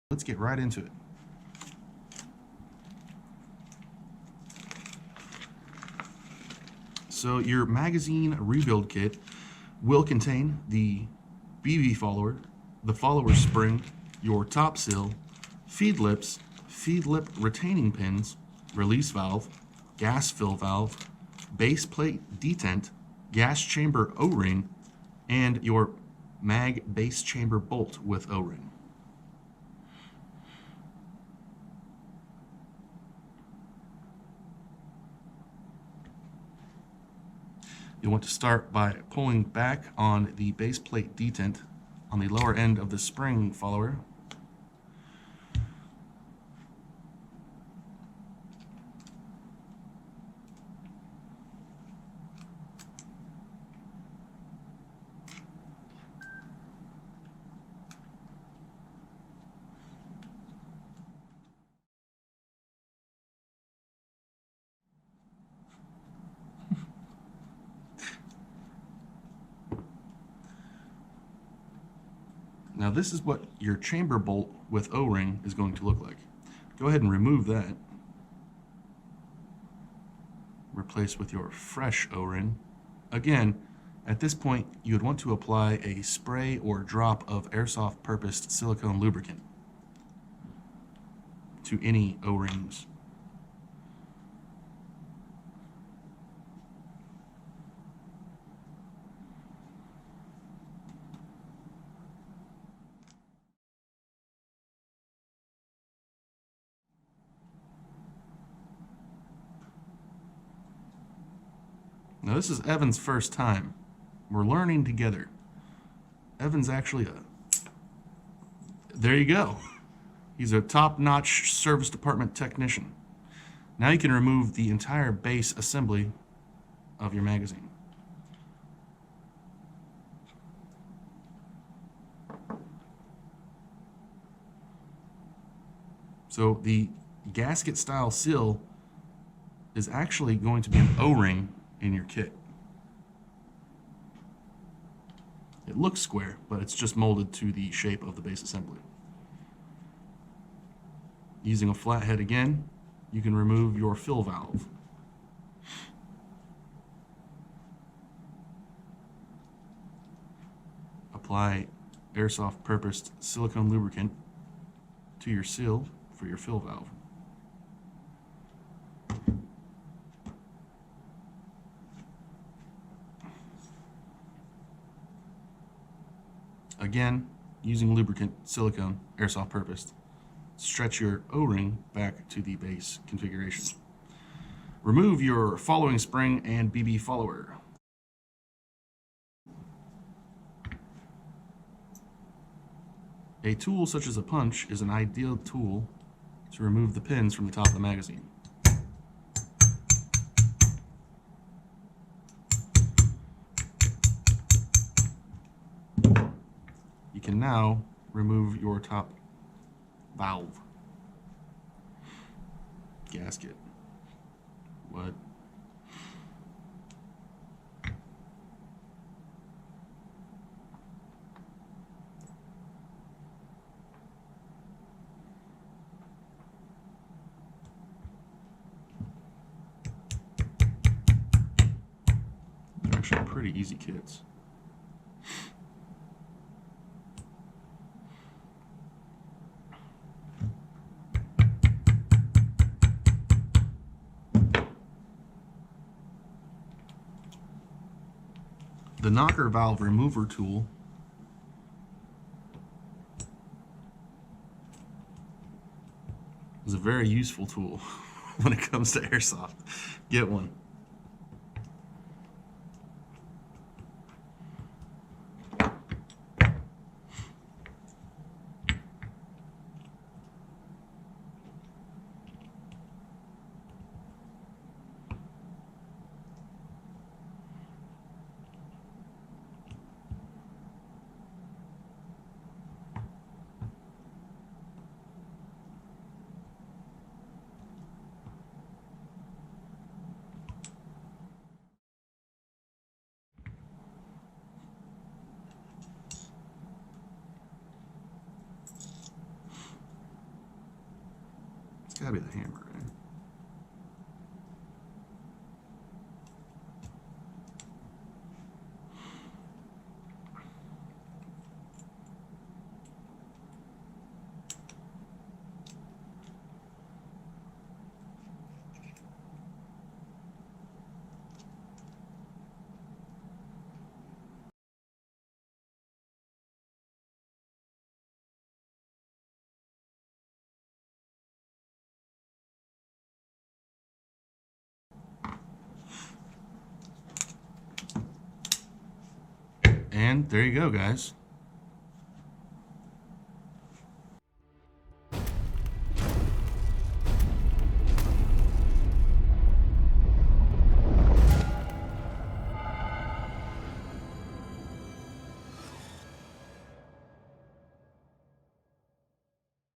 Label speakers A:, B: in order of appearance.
A: Let's get right into it. So your magazine rebuild kit will contain the BB follower, the follower spring, your top seal, feed lips, feed lip retaining pins, release valve, gas fill valve, base plate detent, gas chamber O-ring, and your mag base chamber bolt with O-ring. You'll want to start by pulling back on the base plate detent on the lower end of the spring follower. Now this is what your chamber bolt with O-ring is going to look like. Go ahead and remove that. Replace with your fresh O-ring. Again, at this point, you would want to apply a spray or drop of airsoft purposed silicone lubricant to any O-rings. Now this is Evan's first time. We're learning together. Evan's actually there you go. He's a top-notch service department technician. Now you can remove the entire base assembly of your magazine. So the gasket style seal is actually going to be an O-ring in your kit. It looks square, but it's just molded to the shape of the base assembly. Using a flathead again, you can remove your fill valve. Apply airsoft purposed silicone lubricant to your seal for your fill valve. Again, using lubricant, silicone, airsoft purposed, stretch your O-ring back to the base configuration. Remove your following spring and BB follower. A tool such as a punch is an ideal tool to remove the pins from the top of the magazine. You can now remove your top valve gasket. What? They're actually pretty easy kits. The knocker valve remover tool is a very useful tool when it comes to airsoft. Get one. gotta be the hammer, right? And there you go, guys.